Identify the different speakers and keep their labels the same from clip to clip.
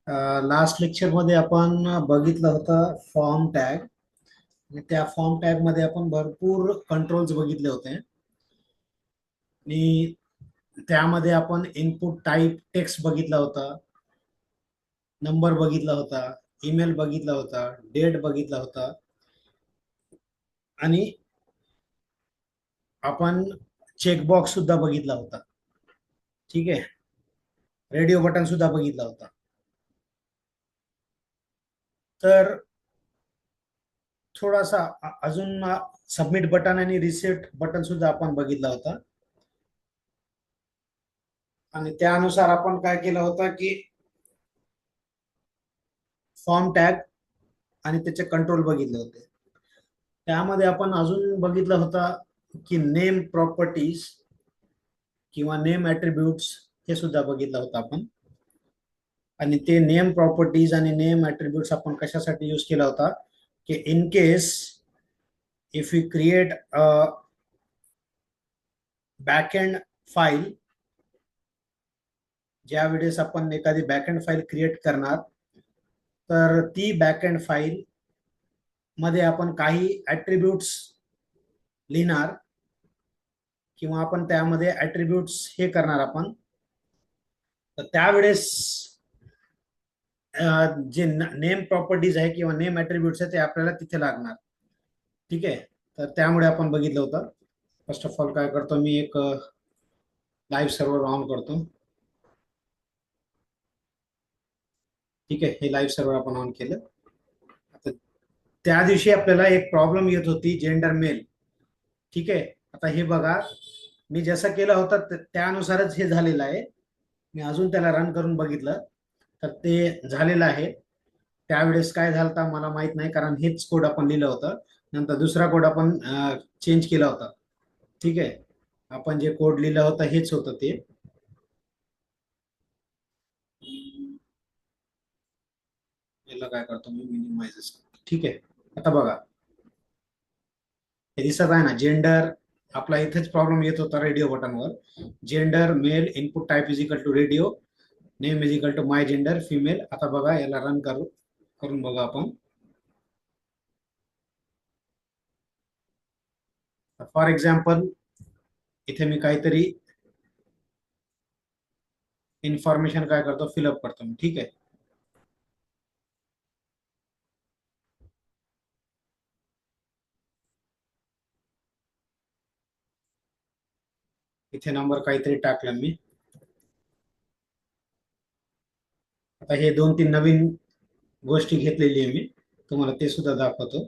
Speaker 1: Last lecture मध्ये आपण बघितलं होतं फॉर्म टॅग. आणि त्या फॉर्म टॅग मध्ये आपण भरपूर कंट्रोल्स बघितले होते. आणि त्यामध्ये आपण इनपुट टाइप टेक्स्ट बघितला होता, नंबर बघितला होता, ईमेल बघितला होता, डेट बघितला होता, आणि आपण चेकबॉक्स सुद्धा बघितला होता. ठीक आहे. रेडिओ बटन सुद्धा बघितला होता. तर थोडासा अजून सबमिट बटन आणि रिसेट बटन सुद्धा आपण बघितला होता. आणि त्यानुसार आपण काय केलं होतं की फॉर्म टॅग आणि त्याचे कंट्रोल बघितले होते. त्यामध्ये आपण अजून बघितलं होतं की नेम प्रॉपर्टीज किंवा नेम ऍट्रिब्यूट्स हे सुद्धा बघितलं होतं आपण. आणि ते नेम प्रॉपर्टीज आणि नेम ऍट्रिब्यूट्स आपण कशासाठी यूज केला होता की in case if you create a backend file, ज्या वेळेस आपण एखादी बॅकएंड फाईल क्रिएट करणार, तर ती बॅकएंड फाईल मध्ये आपण काही ऍट्रिब्यूट्स लिहिणार किंवा आपण त्यामध्ये ऍट्रिब्यूट्स हे करणार आपण. तर त्यावेळेस जे नेम प्रॉपर्टीज आहे किंवा नेम ऍट्रिब्यूट्स आहे ते आपल्याला तिथे लागणार. ठीक आहे. तर त्यामुळे आपण बघितलं होतं. फर्स्ट ऑफ ऑल काय करतो, मी एक लाईव्ह सर्व्हर ऑन करतो. ठीक आहे. हे लाईव्ह सर्व्हर आपण ऑन केलं. आता त्या दिवशी आपल्याला एक प्रॉब्लेम येत होती, जेंडर मेल. ठीक आहे. आता हे बघा, मी जसं केलं होतं त्यानुसारच हे झालेलं आहे. मी अजून त्याला रन करून बघितलं तर ते झालेलं आहे. त्यावेळेस काय झालं होतं मला माहित नाही, कारण हेच कोड आपण लिहिलं होतं. नंतर दुसरा कोड आपण चेंज केला होता. ठीक आहे. आपण जे कोड लिहिलं होतं हेच होतं ते. याला काय करतो मी, मिनिमाइज. ठीक आहे. आता बघा, हे दिसत आहे ना, जेंडर. आपला इथेच प्रॉब्लेम येत होता रेडिओ बटनवर. Gender male, input type is equal to radio, name is equal to my gender female. आता बघा, याला रन करून बघा आपण. फॉर एक्झाम्पल, इथे मी काहीतरी इन्फॉर्मेशन काय करतो, फिलअप करतो मी. ठीक आहे. इथे नंबर काहीतरी टाकला मी. आता हे 2-3 नवीन गोष्टी घेतलेली आहे मी, तुम्हाला ते सुद्धा दाखवतो.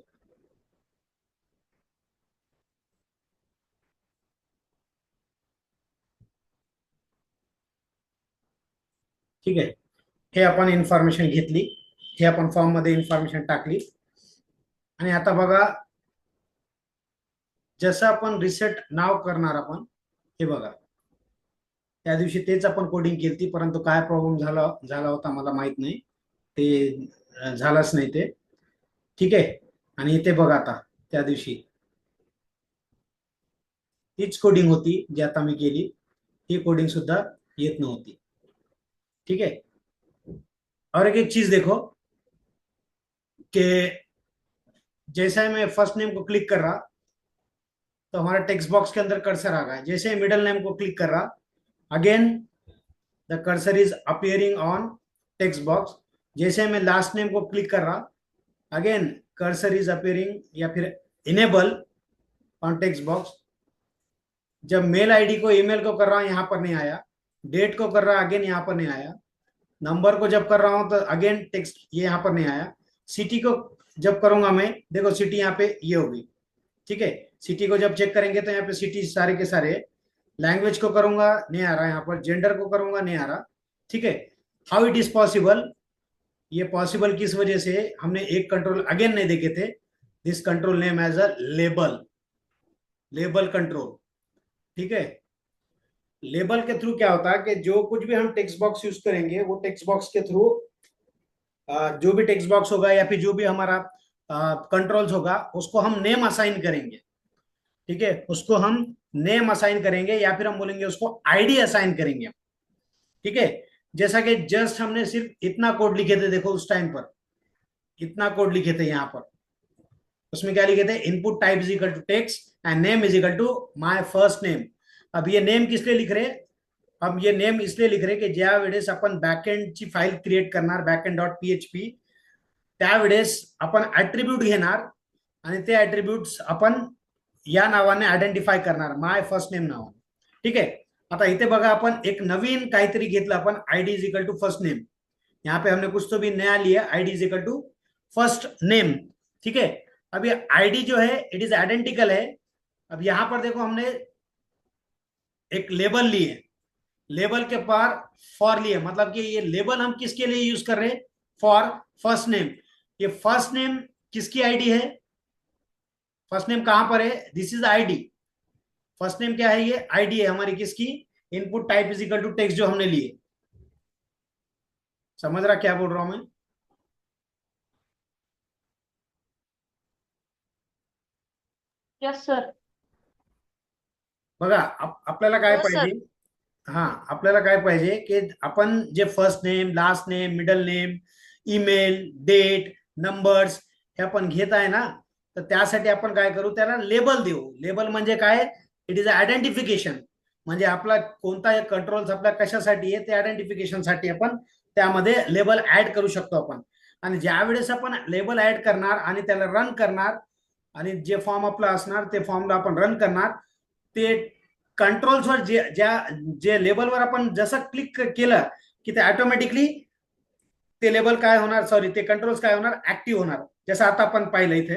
Speaker 1: ठीक आहे. हे आपण इन्फॉर्मेशन घेतली, हे आपण फॉर्म मध्ये इन्फॉर्मेशन टाकली. आणि आता बघा, जसं आपण रिसेट नाव करणार आपण, हे बघा, त्या दिवशी तेच आपण कोडिंग केली, परंतु काय प्रॉब्लेम झाला झाला होता मला माहित नाही. ते झालंच नाही ते. ठीक आहे. आणि इथे बघा, आता त्या दिवशी तीच कोडिंग होती जी आता मी केली. ही कोडिंग सुद्धा येत नव्हती. ठीक है। और एक चीज देखो कि जैसे मैं फर्स्ट नेम को क्लिक कर रहा, तो हमारा टेक्स्ट बॉक्स के अंदर कर्सर आ गया। जैसे मिडिल नेम को क्लिक कर रहा, again the cursor is appearing on text box. जैसे मैं लास्ट नेम को क्लिक कर रहा, अगेन कर्सर इज अपियरिंग या फिर इनेबल ऑन टेक्स्ट बॉक्स। जब मेल आईडी को ईमेल को कर रहा हूं, यहां पर नहीं आया। डेट को कर रहा, अगेन यहां पर नहीं आया। नंबर को जब कर रहा हूं तो अगेन टेक्स्ट ये यहाँ पर नहीं आया। सिटी को जब करूंगा मैं, देखो सिटी यहाँ पे ये होगी। ठीक है। सिटी को जब चेक करेंगे तो यहाँ पे सिटी सारे के सारे। लैंग्वेज को करूंगा, नहीं आ रहा। यहाँ पर जेंडर को करूंगा, नहीं आ रहा। ठीक है। How it is possible? ये पॉसिबल किस वजह से, हमने एक कंट्रोल अगेन नहीं देखे थे। This control name as a label, label control. ठीक है। लेबल के थ्रू क्या होता है कि जो कुछ भी हम टेक्स्ट बॉक्स यूज करेंगे, वो टेक्स्ट बॉक्स के थ्रू जो भी टेक्स्ट बॉक्स होगा या फिर जो भी हमारा कंट्रोल्स होगा, उसको हम नेम असाइन करेंगे। ठीक है। उसको हम नेम असाइन करेंगे या फिर हम बोलेंगे उसको आईडी असाइन करेंगे। ठीक है। जैसा कि जस्ट हमने सिर्फ इतना कोड लिखे थे, देखो उस टाइम पर इतना कोड लिखे थे यहाँ पर, उसमें क्या लिखे थे, input type is equal to text and name is equal to my first name. अब ये नेम किस लिए लिख रहे हैं, अब ये नेम इसलिए लिख रहे की ज्या वेळेस आपण बॅकएंडची फाईल क्रिएट करणार बॅकएंड डॉट पीएचपी, त्यावेळेस आपण ऍट्रिब्यूट घेणार आणि ते ऍट्रिब्यूट्स आपण या नावाने आयडेंटिफाय करणार, माय फर्स्ट नेम नावाने। ठीक आहे, आता इथे बघा आपण एक नवीन काहीतरी घेतलं आपण, ID is equal to first name. यहाँ पे हमने कुछ तो भी नया लिया, ID is equal to first name. ठीक है, अब ये आईडी जो है इट इज आइडेंटिकल है। अब यहां पर देखो हमने एक लेबल लिए, लेबल के पार फॉर लिए, मतलब कि ये लेबल हम किसके लिए यूज कर रहे हैं, फॉर फर्स्ट नेम। ये फर्स्ट नेम किसकी आईडी है, फर्स्ट नेम कहां पर है, this is ID. First name क्या है, ये आईडी है हमारी किसकी, input type is equal to text जो हमने लिए। समझ रहा क्या बोल रहा हूं मैं?
Speaker 2: Yes sir.
Speaker 1: बघा आपल्याला काय
Speaker 2: हो सर.
Speaker 1: पाहिजे, हा आपल्याला काय पाहिजे की आपण जे first name, last name, middle name, email, date, numbers हे आपण घेत आहे ना, तर त्यासाठी आपण काय करू, त्याला लेबल देऊ। लेबल म्हणजे काय, इट इज आयडेंटिफिकेशन, म्हणजे आपला कोणता कंट्रोल्स आपल्या कशासाठी आहे ते आयडेंटिफिकेशन साठी आपण त्यामध्ये लेबल ऍड करू शकतो आपण। आणि ज्या वेळेस आपण लेबल ऍड करणार आणि त्याला रन करणार आणि जे फॉर्म आपला असणार ते फॉर्मला आपण रन करणार, ते कंट्रोल्सवर जे लेबलवर आपण जसं क्लिक केलं की ते ऑटोमॅटिकली ते लेबल काय होणार, सॉरी ते कंट्रोल्स काय होणार, ऍक्टिव्ह होणार। जैसा आता अपन पाहिलं इथे,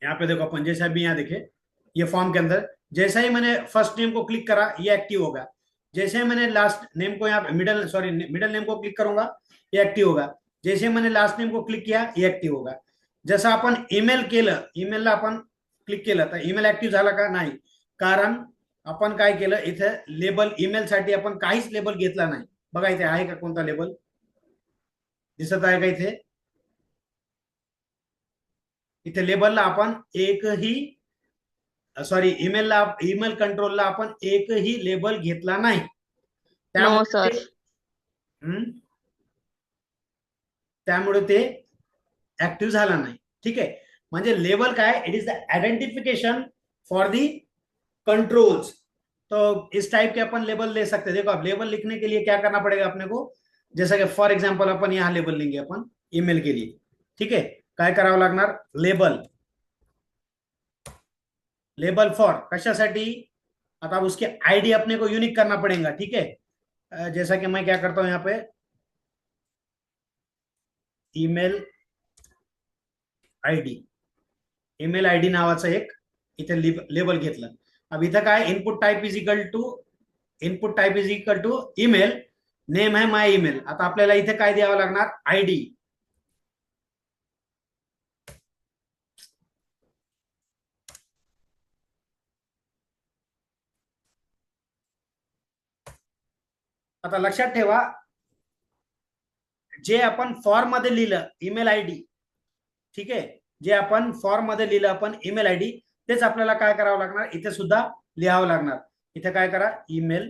Speaker 1: यहाँ पे देखो अपन, जैसा भी यहाँ देखे ये फॉर्म के अंदर, जैसा ही मैंने फर्स्ट नेम को क्लिक करा ये एक्टिव होगा, जैसे ही मैंने लास्ट नेम को यहाँ मिडल सॉरी मिडल नेम को क्लिक करूंगा ये एक्टिव होगा, जैसे मैंने लास्ट नेम को क्लिक किया ये एक्टिव होगा। जसं आपण ईमेल केलं, ईमेलला आपण क्लिक केलं तर ईमेल ऍक्टिव्ह झाला का, नाही, कारण आपण काय केलं इथे लेबल, ईमेल साठी आपण काहीच लेबल घेतला नाही। बघा इथे आहे का कोणता लेबल, दिसत आहे का इथे, इथे लेबलला आपण एकही सॉरी ईमेलला, ईमेल कंट्रोलला आपण एकही लेबल घेतला नाही,
Speaker 2: नो
Speaker 1: त्यामुळे
Speaker 2: सर.
Speaker 1: ते त्यामुळे ते ऍक्टिव्ह झाला नाही। ठीक है, म्हणजे लेबल काय, it is the identification for the controls. तो इस टाइप के अपन लेबल ले सकते हैं। देखो अब लेबल लिखने के लिए क्या करना पड़ेगा अपने को, जैसा कि फॉर एग्जांपल अपन यहाँ लेबल लेंगे अपन ईमेल के लिए। ठीक है, काय करावं लागणार, लेबल, लेबल फॉर कशासाठी, आता उसके आईडी अपने को यूनिक करना पड़ेगा। ठीक है, जैसा कि मैं क्या करता हूं यहाँ पे ईमेल आयडी, ईमेल आयडी नावाचं एक इथे लेबल घेतलं। अब इथं काय, input type is equal to, input type is equal to email, name आहे माय ईमेल। आता आपल्याला इथे काय द्यावं लागणार, आयडी। आता लक्षात ठेवा, जे आपण फॉर्म मध्ये लिहिलं ईमेल आयडी, ठीक आहे, जे आपण फॉर्म मध्ये लिहिलं आपण ईमेल आयडी, तेच आपल्याला काय करावं लागणार, इथे सुद्धा लिहावं लागणार। इथे काय करा, ईमेल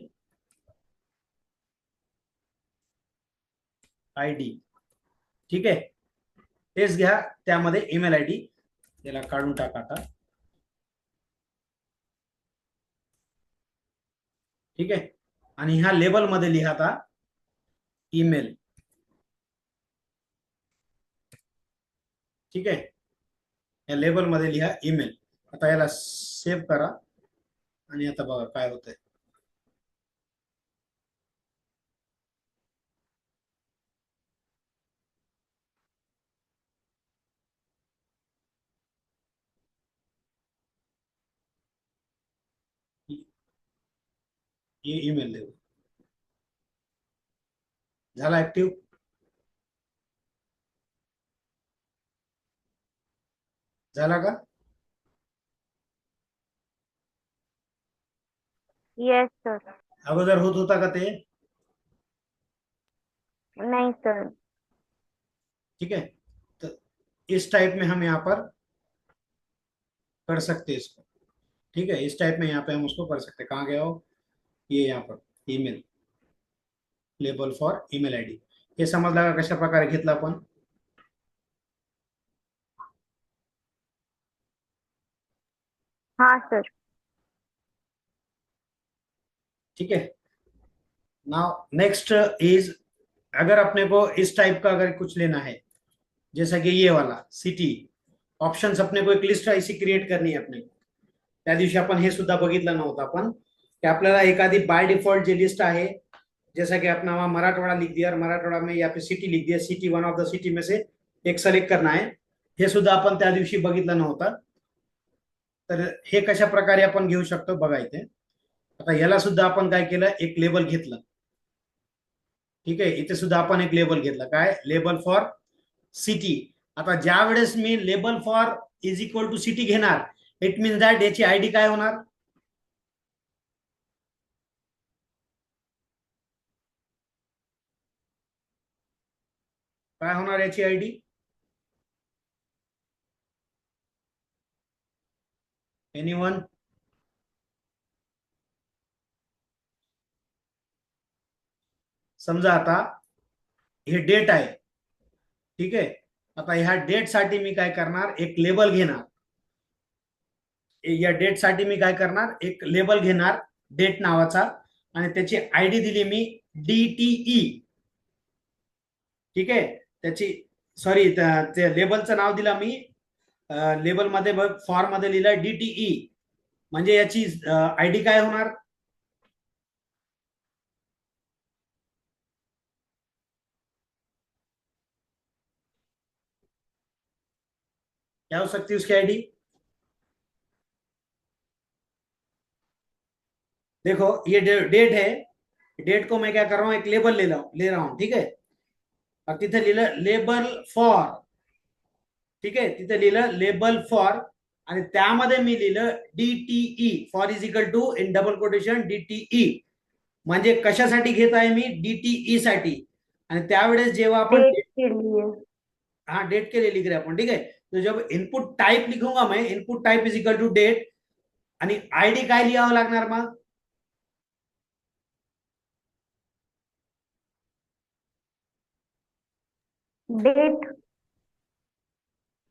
Speaker 1: आयडी, ठीक आहे, तेच घ्या, त्यामध्ये ईमेल आयडी, त्याला काढून टाका आता। ठीक आहे, आणि ह्या लेबल मध्ये लिहा आता ईमेल। ठीक आहे, या लेबल मध्ये लिहा ईमेल। आता याला सेव्ह करा आणि आता बघा काय होतंय, ये ईमेल लेबल झाला ऍक्टिव्ह। झाला का,
Speaker 2: यस सर.
Speaker 1: अगोदर होत होता का ते,
Speaker 2: नहीं सर.
Speaker 1: ठीक है, तो इस टाइप में हम यहाँ पर कर सकते हैं इसको। ठीक है, इस टाइप में यहाँ पे हम उसको कर सकते हैं। कहाँ गया हो, ये यहाँ पर email label for email ID. हे समजलं का कशा प्रकारे घेतलं आपण.
Speaker 2: हाँ सर.
Speaker 1: ठीक है. नाउ नेक्स्ट इज, अगर अपने को इस टाइप का अगर कुछ लेना है, जैसा कि ये वाला सिटी ऑप्शन्स, अपने को एक लिस्ट ऐसी क्रिएट करनी आहे अपने. त्या दिवशी आपण हे सुद्धा बघितलं नव्हतं आपण, की आपल्याला एखादी बाय डिफॉल्ट जी लिस्ट आहे, जैसा कि अपना वहां मराठवाड़ा लिख दिया और मराठवाड़ा में यहाँ पे सिटी लिख दिया, city one of the city में से एक सिलेक्ट करना आहे, हे सुद्धा आपण त्या दिवशी बघितलं नव्हतं. तर हे कशा प्रकारे आपण घेऊ शकतो बघा इथे. आता याला सुद्धा आपण काय केलं, एक लेबल घेतलं. ठीक आहे, इथे सुद्धा आपण एक लेबल घेतलं, काय, लेबल फॉर सिटी. आता ज्या वेळेस मी label for is equal to city घेणार, इट मीन्स दॅट याची आयडी काय होणार, काय होणार याची आयडी. एनीवन. समजा आता हे डेट आहे. ठीक आहे. आता ह्या डेट साठी मी काय करणार, एक लेबल घेणार. या डेट साठी मी काय करणार, एक लेबल घेणार डेट नावाचा, आणि त्याची आयडी दिली मी DTE. ठीक आहे. त्याची सॉरी, लेबलचं नाव दिलं मी, लेबल मध्ये बघ फॉर्म मध्ये लिहिलं DTE. म्हणजे याची आयडी काय होणार, क्या हो सकती है उसकी आईडी. देखो ये डेट है, डेट को मैं क्या कर रहा हूं, एक लेबल ले रहा हूं. ठीक है. और तिथे लिहिलं लेबल फॉर. ठीक आहे, तिथे लिहिलं लेबल फॉर, आणि त्यामध्ये मी लिहिलं DTE, for is equal to in double quotation DTE. म्हणजे कशासाठी घेत आहे मी, DTE साठी. आणि त्यावेळेस जेव्हा आपण
Speaker 2: डेट के लिए.
Speaker 1: हाँ डेट के लिए लिख रहे हैं अपन. ठीक है. तो जब इनपुट टाइप लिखूंगा मैं, input type is equal to date, आणि आयडी काय लिहावं लागणार मग,
Speaker 2: डेट.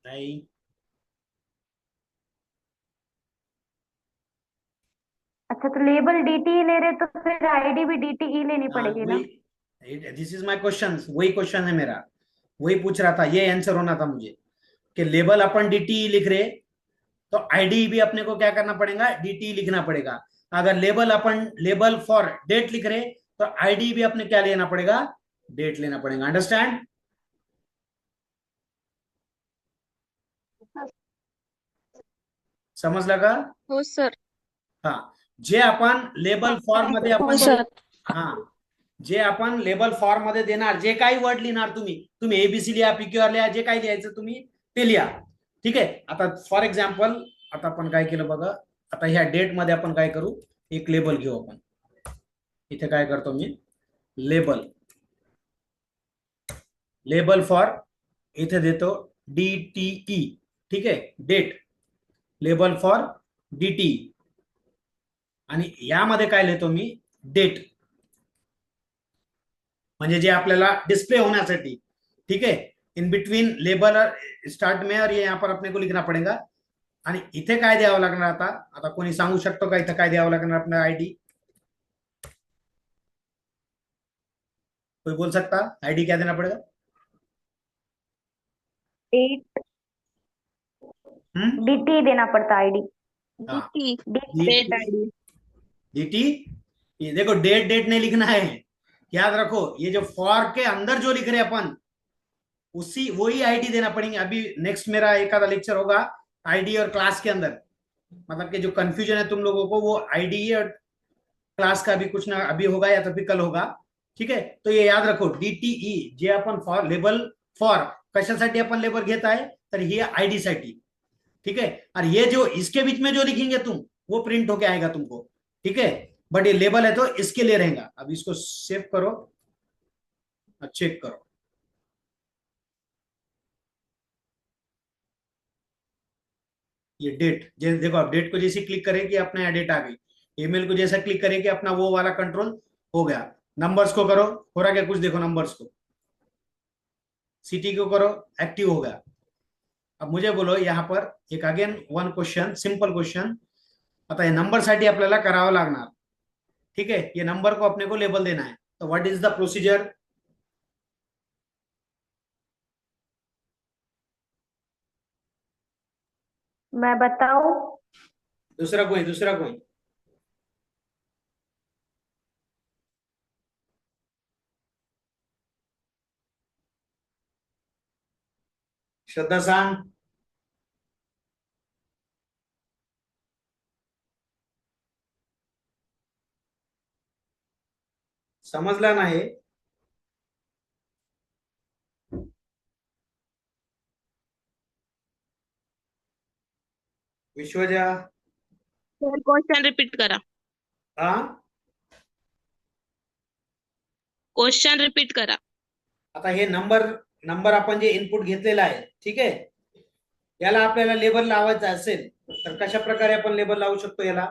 Speaker 1: नहीं.
Speaker 2: अच्छा, तो लेबल DTE ले रहे तो फिर आईडी भी DTE लेनी
Speaker 1: हाँ
Speaker 2: पड़ेगी ना.
Speaker 1: वही, दिस इज माय क्वेश्चन, वही क्वेश्चन है मेरा, वही पूछ रहा था, ये आंसर होना था मुझे, कि लेबल अपन DTE लिख रहे, तो आईडी भी अपने को क्या करना पड़ेगा, DTE लिखना पड़ेगा. अगर लेबल अपन लेबल फॉर डेट लिख रहे, तो आईडी भी अपने क्या लेना पड़ेगा, डेट लेना पड़ेगा. अंडरस्टैंड. समजलं का.
Speaker 3: हो सर.
Speaker 1: हा, जे आपण लेबल फॉर्म मध्ये
Speaker 3: हो
Speaker 1: आपण
Speaker 3: सर.
Speaker 1: हा, जे आपण लेबल फॉर्म मध्ये देणार, जे काही वर्ड लिहिणार तुम्ही एबीसी लिहा, PQR लिहा, जे काही लिहायचं तुम्ही ते लिहा. ठीक आहे. आता फॉर एक्झाम्पल, आता आपण काय केलं बघा, आता ह्या डेट मध्ये आपण काय करू, एक लेबल घेऊ आपण. इथे काय करतो मी, लेबल फॉर, इथे देतो DTE. ठीक आहे, डेट, लेबल फॉर DTE, आणि यामध्ये काय लिहितो मी, डेट, म्हणजे जे आपल्याला डिस्प्ले होण्यासाठी. ठीक है. इन बिटवीन लेबल स्टार्ट में, और ये यहाँ पर अपने को लिखना पड़ेगा. आणि इथे काय द्यावं लागणार, आता कोणी सांगू शकतो का इथे काय द्यावं लागणार आपल्याला, आयडी. कोई बोल सकता, आईडी क्या देना पड़ेगा.
Speaker 2: डेट. DTE देना पड़ता आईडी.
Speaker 1: हाँ.
Speaker 3: Date ID.
Speaker 1: DT, ये देखो डेट नहीं लिखना है, याद रखो, ये जो फॉर के अंदर जो लिख रहे हैं अपन, उसी वही आईडी देना पड़ेंगे. अभी नेक्स्ट मेरा एक आधा लेक्चर होगा आईडी और क्लास के अंदर, मतलब कि जो कंफ्यूजन है तुम लोगों को, वो आईडी और क्लास का भी कुछ ना अभी होगा या तो फिर कल होगा. ठीक है. तो ये याद रखो, DTE जे आपण फॉर लेबल फॉर कशासाठी आपण लेबल घेत आहे, तर ही आईडी साठी. ठीक है. और ये जो इसके बीच में जो लिखेंगे तुम, वो प्रिंट होके आएगा तुमको. ठीक है. बट ये लेबल है तो इसके लिए रहेगा. अब इसको सेव करो, चेक करो. ये डेट, जैसे देखो, आप डेट को जैसे क्लिक करें कि अपना यहाँ डेट आ गई, ईमेल को जैसा क्लिक करें कि अपना वो वाला कंट्रोल हो गया. नंबर्स को करो, हो रहा क्या कुछ, देखो नंबर्स को, सिटी को करो, एक्टिव हो गया। अब मुझे बोलो यहाँ पर एक again one question, simple question. आता हे नंबर साठी आपल्याला करावं लागणार, ठीक है, ये नंबर को अपने को लेबल देना है, तो व्हाट इज द प्रोसीजर?
Speaker 2: मैं बताऊं?
Speaker 1: दूसरा कोई श्रद्धा सांग। समजला नाही? विश्वजा,
Speaker 3: सर क्वेश्चन रिपीट करा.
Speaker 1: हा,
Speaker 3: क्वेश्चन रिपीट करा.
Speaker 1: आता हे नंबर नंबर आपण जे इनपुट घेतलेला आहे, ठीक आहे, याला आपल्याला लेबल लावायचं असेल तर कशा प्रकारे आपण लेबल लावू शकतो याला?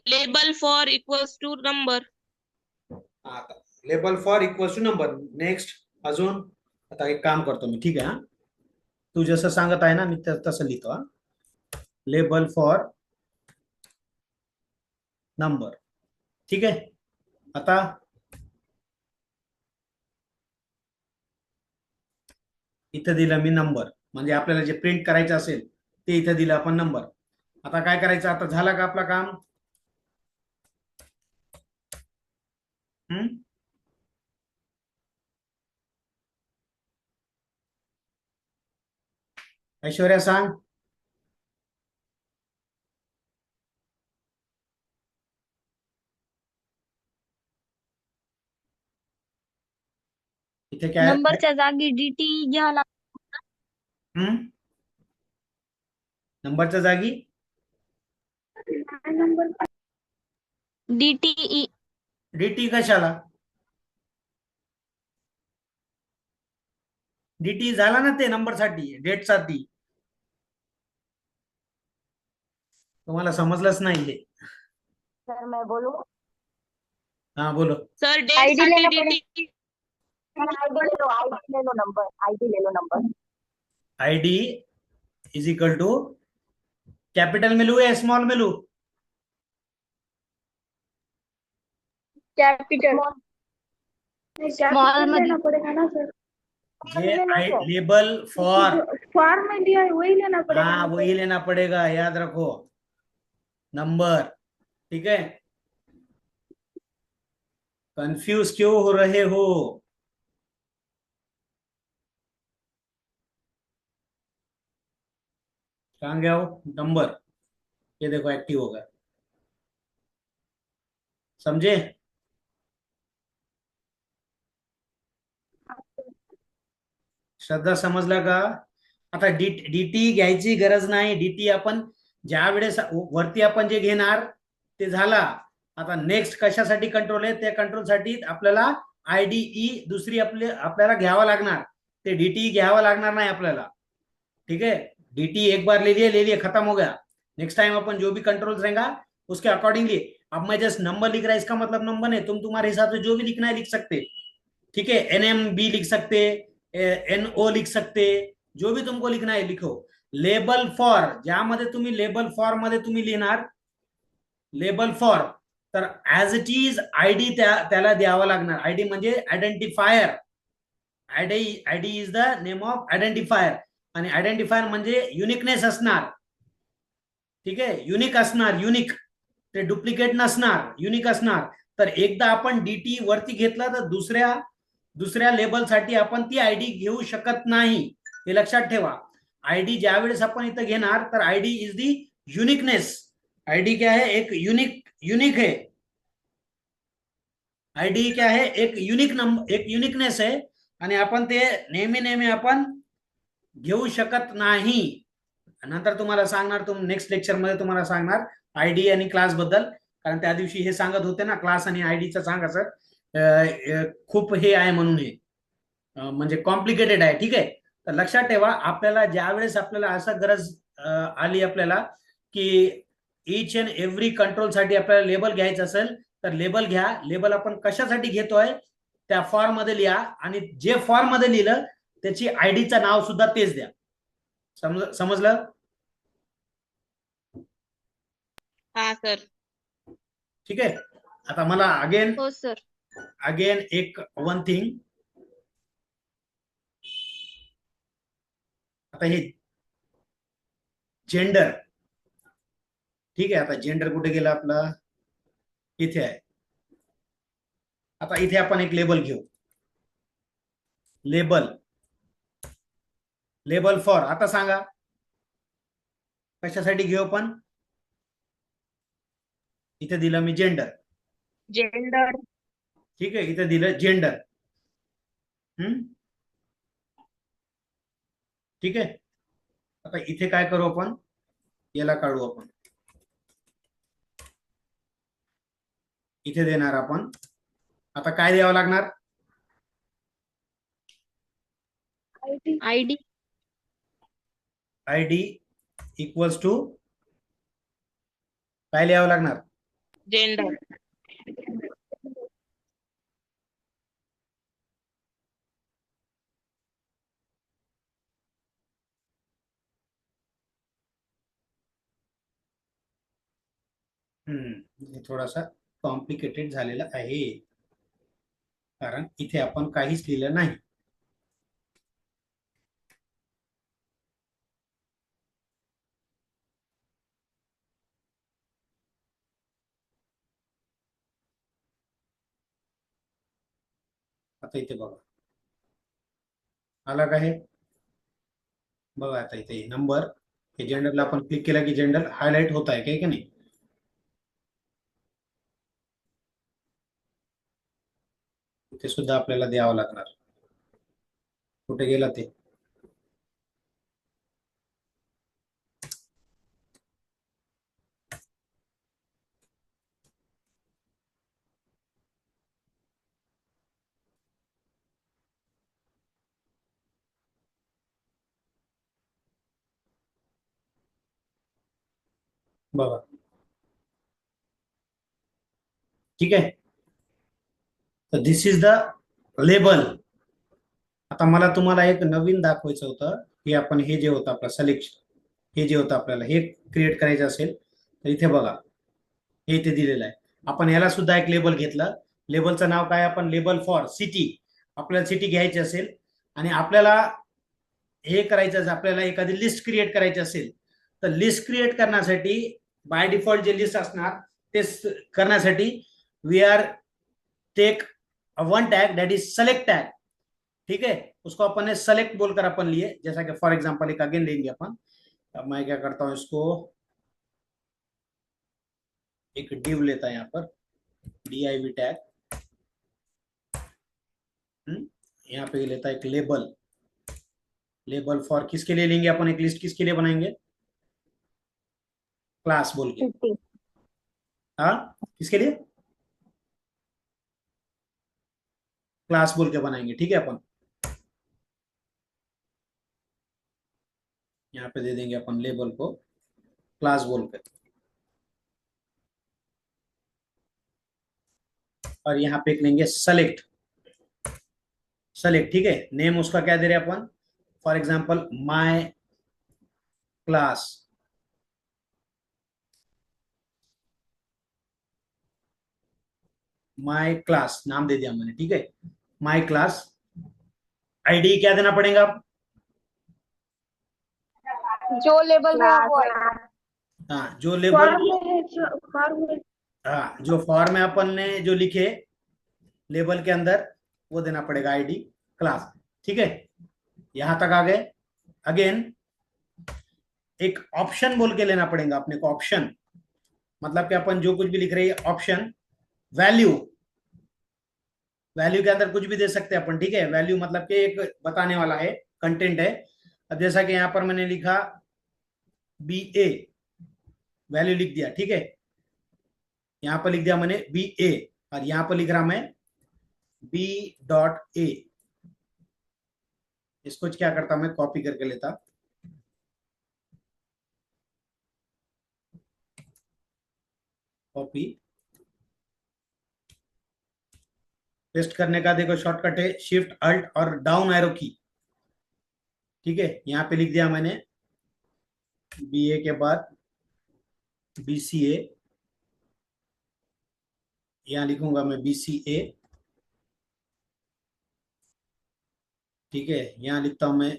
Speaker 3: Label for equals to number.
Speaker 1: आता label for equals to number, next अजून, आता एक काम करतो मी, ठीक आहे, हा, तू जसं सांगत आहे ना मी तसं लिहितो, हा, लेबल फॉर नंबर, ठीक आहे। आता इथं दिलं मी नंबर, म्हणजे आपल्याला जे प्रिंट करायचं असेल ते इथं दिलं आपण नंबर। आता काय करायचं, आता झालं का आपलं काम? ऐश्वर्या सांग। इथे काय?
Speaker 3: नंबरच्या जागी DT घ्यावा लागतो.
Speaker 1: नंबरच्या जागी
Speaker 3: DTE.
Speaker 1: डीटी कशाला? डीटी झाला ना ते नंबर साठी, डेट साठी। तुम्हाला समजलंच नाही हे?
Speaker 2: सर मैं बोलूं?
Speaker 1: हाँ बोलो।
Speaker 3: सर डेट
Speaker 2: आईडी
Speaker 3: साठी
Speaker 2: लेना
Speaker 3: DT.
Speaker 2: आईडी ले लो नंबर, आईडी ले लो number.
Speaker 1: ID is equal to, capital में लू या स्मॉल में लू?
Speaker 3: कैपिटल. स्मॉल मध्ये.
Speaker 2: लेना पड़ेगा ना सर?
Speaker 1: ये लेबल फॉर,
Speaker 2: फॉर्म में दिया है वही लेना पड़ेगा
Speaker 1: हाँ
Speaker 2: ना
Speaker 1: वही लेना पड़ेगा, याद रखो, नंबर, ठीक है। कंफ्यूज क्यों हो रहे हो? कहाँ गया हो नंबर? ये देखो एक्टिव हो गया, समझे? श्रद्धा समजला का? आता डीटी घ्यायची गरज नाही, डीटी आपण ज्या वेळेस वरती आपण जे घेणार ते झाला। आता नेक्स्ट कशासाठी कंट्रोल आहे, त्या कंट्रोल साठी आपल्याला आयडीई दुसरी आपल्याला घ्यावा लागणार, ते डीटी घ्यावा लागणार नाही आपल्याला, ठीक है। डीटी एक बार ले लिए खत्म हो गया। नेक्स्ट टाइम अपन जो भी कंट्रोल रहेगा उसके अकॉर्डिंगली, अब मैं जस्ट नंबर लिख रहा है, इसका मतलब नंबर नहीं, तुम तुम्हारे हिसाब से जो भी लिखना है लिख सकते, ठीक है। NMB लिख सकते, NO लिख सकते, जो भी तुमको लिखना है लिखो। लेबल फॉर, ज्यामध्ये तुम्ही लेबल फॉर मध्ये तुम्ही लिहिणार लेबल फॉर, तर ऍज इट इज आयडी त्याला द्यावा लागणार। आयडी म्हणजे identifier, ID is the name of identifier, आणि आयडेंटिफायर म्हणजे युनिकनेस असणार, ठीक आहे, युनिक असणार, युनिक, ते डुप्लिकेट नसणार, युनिक असणार। तर एकदा आपण डीटी वरती घेतला तर दुसऱ्या लेबल साठी आपण ती आयडी घेऊ शकत नाही, हे लक्षात ठेवा। आयडी ज्या वेळेस आपण इथं घेणार तर ID is the uniqueness, ID क्या है, एक युनिक है, आयडी क्या है, एक युनिक नंबर, एक युनिकनेस है, आणि आपण ते नेहमी आपण घेऊ शकत नाही। नंतर तुम्हाला सांगणार, नेक्स्ट लेक्चर मध्ये तुम्हाला सांगणार आयडी आणि क्लास बद्दल, कारण त्या दिवशी हे सांगत होते ना, क्लास आणि आयडीचं सांगा सर, खूप हे आहे म्हणून, हे म्हणजे कॉम्प्लिकेटेड आहे, ठीक आहे। तर लक्षात ठेवा, आपल्याला ज्या वेळेस आपल्याला असं गरज आली आपल्याला की इच अँड एव्हरी कंट्रोल साठी आपल्याला लेबल घ्यायचं असेल तर लेबल घ्या. लेबल आपण कशासाठी घेतोय त्या फॉर्म मध्ये लिहा आणि जे फॉर्म मध्ये लिहिलं त्याची आयडीचं नाव सुद्धा तेच द्या. समजलं?
Speaker 3: हाँ सर.
Speaker 1: ठीक आहे. आता मला अगेन
Speaker 3: हो सर.
Speaker 1: एक वन थिंग, आता हे जेंडर, ठीक आहे. आता जेंडर कुठे गेला आपला, इथे आहे. आता इथे आपण एक लेबल घेऊ. लेबल फॉर, आता सांगा कशासाठी घेऊ आपण. इथे दिलं मी जेंडर,
Speaker 3: जेंडर.
Speaker 1: ठीक आहे. इथे दिलं जेंडर. ठीक आहे. आता इथे काय करू आपण, याला काढू आपण. इथे देणार आपण. आता काय द्यावं लागणार,
Speaker 3: आईडी.
Speaker 1: आयडी इक्वल्स टू काय लिहावं लागणार,
Speaker 3: जेंडर.
Speaker 1: हे थोडासा कॉम्प्लिकेटेड झालेला आहे कारण इथे आपण काहीच लिहिलं नाही. आता इथे बघा आला का, हे बघा. आता इथे नंबर, हे जेंडरला आपण क्लिक केला की जेंडर हायलाइट होत आहे काय की नाही. इथे सुद्धा आपल्याला द्यावं लागणार. कुठे गेला ते, बघा. ठीक आहे. तर दिस इज द लेबल. आता मला तुम्हाला एक नवीन दाखवायचं होतं की आपण हे जे होतं आपलं सिलेक्शन, हे जे होतं आपल्याला हे क्रिएट करायचं असेल तर इथे बघा हे इथे दिलेलं आहे. आपण याला सुद्धा एक लेबल घेतलं. लेबलचं नाव काय, आपण लेबल फॉर सिटी. आपल्याला सिटी घ्यायची असेल आणि आपल्याला हे करायचं असेल, आपल्याला एखादी लिस्ट क्रिएट करायची असेल तर लिस्ट क्रिएट करण्यासाठी बाय डिफॉल्ट जे लिस्ट असणार ते करण्यासाठी we are take one tag that is select tag. ठीक है, उसको अपन ने सेलेक्ट बोलकर अपन लिए. जैसा कि फॉर एग्जांपल एक अगेन लेंगे अपन. अब मैं क्या करता हूं, इसको एक डिव लेता है यहाँ पर, div टैग. यहाँ पे लेता है एक लेबल. लेबल फॉर किसके लिए लेंगे अपन, एक लिस्ट किसके लिए बनाएंगे, क्लास बोल के. हाँ, किसके लिए, क्लास बोल के बनाएंगे. ठीक है, अपन यहाँ पे दे देंगे अपन लेबल को क्लास बोल के. और यहाँ पे एक लेंगे सेलेक्ट. ठीक है. नेम उसका क्या दे रहे हैं अपन, for example my class. My class नाम दे दिया मैंने. ठीक है, माय क्लास. आईडी क्या देना पड़ेगा,
Speaker 2: जो लेबल में वो है।
Speaker 1: हाँ जो लेबल, हाँ जो फॉर्म में अपन ने जो लिखे लेबल के अंदर वो देना पड़ेगा आईडी क्लास. ठीक है, यहां तक आ गए. अगेन एक ऑप्शन बोल के लेना पड़ेगा अपने को. ऑप्शन मतलब कि अपन जो कुछ भी लिख रहे हैं ऑप्शन. वैल्यू, वैल्यू के अंदर कुछ भी दे सकते हैं अपन. ठीक है, वैल्यू मतलब कि एक बताने वाला है, कंटेंट है. अब जैसा कि यहां पर मैंने लिखा BA, वैल्यू लिख दिया. ठीक है, यहां पर लिख दिया मैंने BA और यहां पर लिख रहा मैं B.A. इसको क्या करता मैं कॉपी करके लेता. कॉपी, पेस्ट करने का देखो शॉर्टकट है शिफ्ट अल्ट और डाउन एरो की। ठीक है, यहाँ पे लिख दिया मैंने बीए के बाद बीसीए, यहाँ लिखूंगा मैं बीसीए। ठीक है, यहाँ लिखता हूं मैं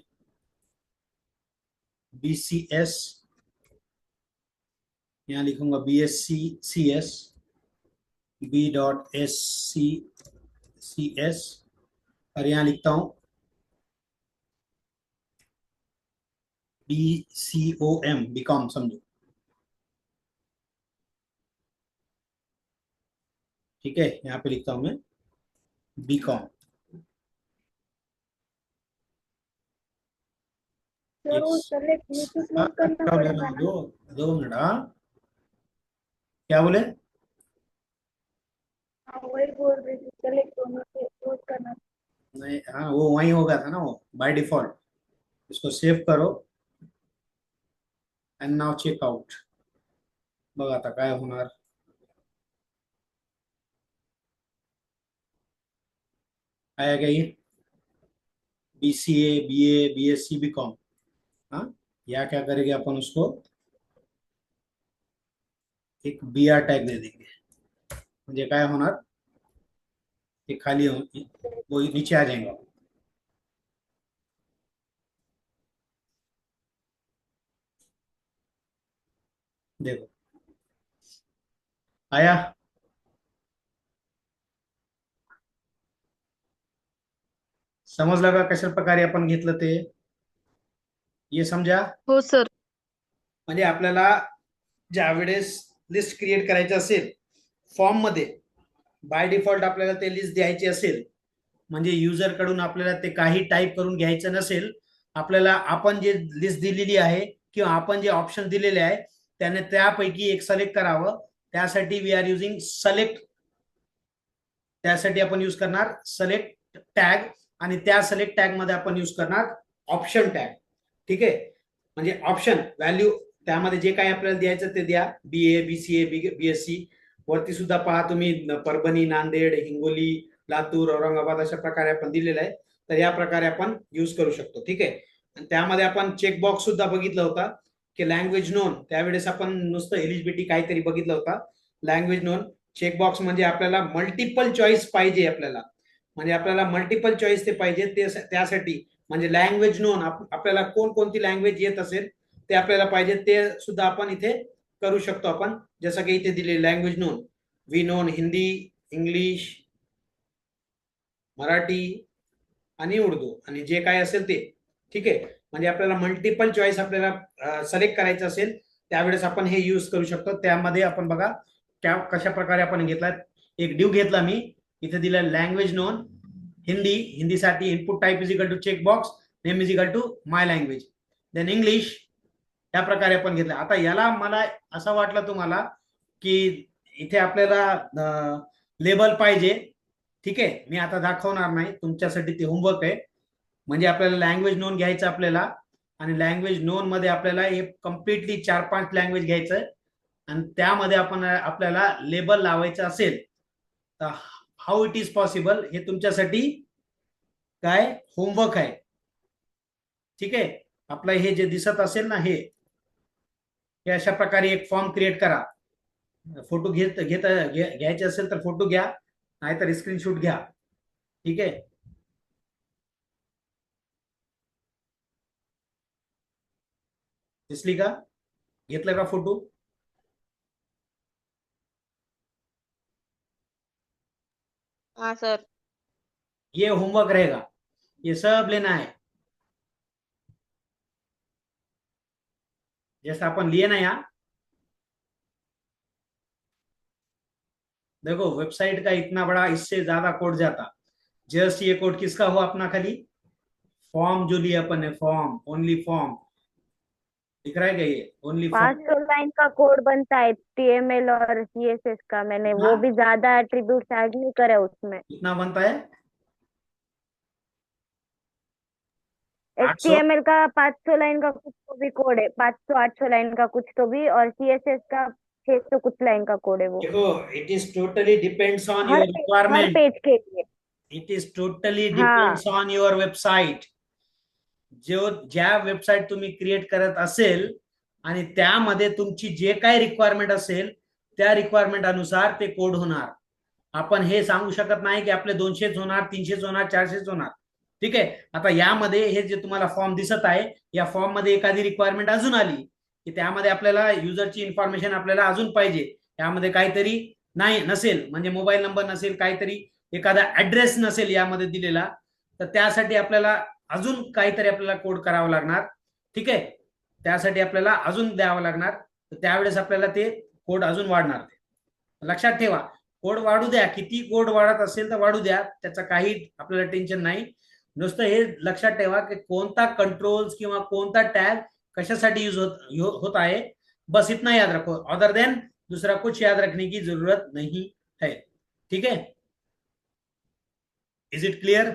Speaker 1: बीसीएस, यहाँ लिखूंगा बीएससी सीएस, B.SC CS, और यहाँ लिखता हूं BCOM, बीकॉम समझो। ठीक है, यहाँ पे लिखता हूं मैं बीकॉम।
Speaker 2: सर वो सेलेक्ट नीचे क्लिक करना पड़ेगा ना?
Speaker 1: दो 2 मिनट। हाँ, क्या बोले?
Speaker 2: हाँ वही बोल रही थी, सेलेक्ट होने से क्लोज करना।
Speaker 1: नहीं, हाँ वो वही हो गया था ना वो बाय डिफॉल्ट। इसको सेव करो एंड नाउ चेक आउट। बघा आता काय होणार। आया क्या ये? BCA, BA, BSc, BCom. हाँ, या क्या करेंगे अपन उसको एक बीआर टॅग दे देंगे, म्हणजे काय होणार, ते खाली वो नीचे आ जाएगा। देखो आया। समजलं का कशा प्रकारे आपण घेतलं ते? ये समजा,
Speaker 3: हो सर.
Speaker 1: म्हणजे आपल्याला ज्या वेळेस लिस्ट क्रिएट करायची असेल फॉर्म मध्ये, बाय डिफॉल्ट आपल्याला ते लिस्ट द्यायची असेल, म्हणजे युजर कडून आपल्याला ते काही टाईप करून घ्यायचं नसेल, आपल्याला आपण जे लिस्ट दिलेली आहे किंवा आपण जे ऑप्शन दिलेले आहे त्याने त्यापैकी एक सिलेक्ट करावं, त्यासाठी वी आर युजिंग सिलेक्ट। त्यासाठी आपण यूज करणार सिलेक्ट टॅग, आणि त्या सिलेक्ट टॅग मध्ये आपण यूज करणार ऑप्शन टॅग। ठीक आहे, म्हणजे ऑप्शन व्हॅल्यू त्यामध्ये जे काही आपल्याला द्यायचं ते द्या, बीए, बीसीए, बीएससी। वरती सुद्धा पहा तुम्ही परभणी, नांदेड, हिंगोली, लातूर, औरंगाबाद अशा प्रकारे आपण दिलेलं आहे। तर या प्रकारे आपण यूज करू शकतो। ठीक आहे, आणि त्यामध्ये आपण चेकबॉक्स सुद्धा बघितला होता की लँग्वेज नोन, त्यावेळेस आपण नुसतं एलिजिबिलिटी काहीतरी बघितलं होता। लँग्वेज नोन चेकबॉक्स म्हणजे आपल्याला मल्टिपल चॉईस पाहिजे, आपल्याला म्हणजे आपल्याला मल्टिपल चॉईस ते पाहिजे, ते त्यासाठी म्हणजे लँग्वेज नोन आपल्याला कोणकोणती लँग्वेज येत असेल ते आपल्याला पाहिजे, ते सुद्धा आपण इथे करू शकतो आपण। जसं की इथे दिले language known, we known Hindi, English, Marathi आणि उर्दू, आणि जे काय असेल ते। ठीक आहे, म्हणजे आपल्याला मल्टिपल चॉईस आपल्याला सिलेक्ट करायचं असेल त्यावेळेस आपण हे यूज करू शकतो। त्यामध्ये आपण बघा क्या कशा प्रकारे आपण घेतला, एक ड्यू घेतला मी, इथे दिलं लँग्वेज नोन हिंदी, हिंदीसाठी input type is equal to checkbox, name is equal to my language, then English. त्या प्रकारे आपण घेतलं। आता याला मला असं वाटलं तुम्हाला की इथे आपल्याला लेबल पाहिजे। ठीक आहे, मी आता दाखवणार नाही, तुमच्यासाठी ते होमवर्क आहे। म्हणजे आपल्याला लँग्वेज नोन घ्यायचं आपल्याला, आणि लँग्वेज नोन मध्ये आपल्याला हे कम्प्लिटली 4-5 लँग्वेज घ्यायचं, आणि त्यामध्ये आपण आपल्याला लेबल लावायचं असेल तर हाऊ इट इज पॉसिबल, हे तुमच्यासाठी काय होमवर्क आहे। ठीक आहे, आपलं हे जे दिसत असेल ना, हे अशा प्रकारे एक फॉर्म क्रिएट करा। फोटो घ्यायचे असेल तर फोटो घ्या, नाहीतर स्क्रीनशॉट घ्या। ठीक आहे, दिसली का? घेतलं का फोटो?
Speaker 3: हाँ सर.
Speaker 1: ये होमवर्क रहेगा, ये सब लेना है। जैसा अपन लिए ना यहाँ, देखो वेबसाइट का इतना बड़ा, इससे ज्यादा कोड जाता। जस्ट ये कोड किसका हुआ अपना, खाली फॉर्म जो लिया अपन ने, फॉर्म, ओनली फॉर्म दिख रहा है क्या? ये ओनली फॉर्म
Speaker 2: 500 लाइन का कोड बनता है HTML और CSS का, मैंने वो भी ज्यादा एट्रीब्यूट ऐड नहीं करे उसमें।
Speaker 1: कितना बनता है? 800।
Speaker 2: HTML का 500 लाइन का कुछ तो भी कोड है, 500-800 लाइन का कुछ तो भी, और CSS का 600 कुछ लाइन का कोड है वो,
Speaker 1: देखो, it is totally depends on
Speaker 2: हर
Speaker 1: योर
Speaker 2: पेज, हर
Speaker 1: रिक्वायरमेंट.
Speaker 2: पेज के लिए।
Speaker 1: इट इज टोटली
Speaker 2: हाँ
Speaker 1: डिपेंड्स ऑन युअर वेबसाईट. ज्या वेबसाईट तुम्ही क्रिएट करत असेल आणि त्यामध्ये तुमची जे काही रिक्वायरमेंट असेल त्या रिक्वायरमेंट अनुसार ते कोड होणार. आपण हे सांगू शकत नाही की आपले 200 होणार, 300 होणार, 400 होणार. ठीक आहे. आता यामध्ये हे जे तुम्हाला फॉर्म दिसत आहे, या फॉर्म मध्ये एखादी रिक्वायरमेंट अजून आली की त्यामध्ये आपल्याला युजरची इन्फॉर्मेशन आपल्याला अजून पाहिजे, त्यामध्ये काहीतरी नाही नसेल, म्हणजे मोबाईल नंबर नसेल, काहीतरी एखादा ऍड्रेस नसेल यामध्ये दिलेला, तर त्यासाठी आपल्याला अजून काहीतरी आपल्याला कोड करावा लागणार. ठीक आहे. त्यासाठी आपल्याला अजून द्यावं लागणार. तर त्यावेळेस आपल्याला ते कोड अजून वाढणार. लक्षात ठेवा, कोड वाढू द्या, किती कोड वाढत असेल तर वाढू द्या, त्याचं काही आपल्याला टेन्शन नाही. नुसतं हे लक्षात ठेवा की कोणता कंट्रोल्स किंवा कोणता टॅग कशासाठी यूज होता है, बस इतना याद रखो. अदर देन दूसरा कुछ याद रखने की जरूरत नहीं है. ठीक है. Is it clear?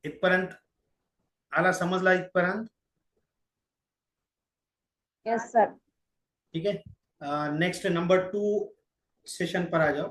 Speaker 1: इथपर्यंत आला, समजला इथपर्यंत?
Speaker 2: Yes sir.
Speaker 1: ठीक है. नेक्स्ट नंबर 2 सेशन पर आ जाओ.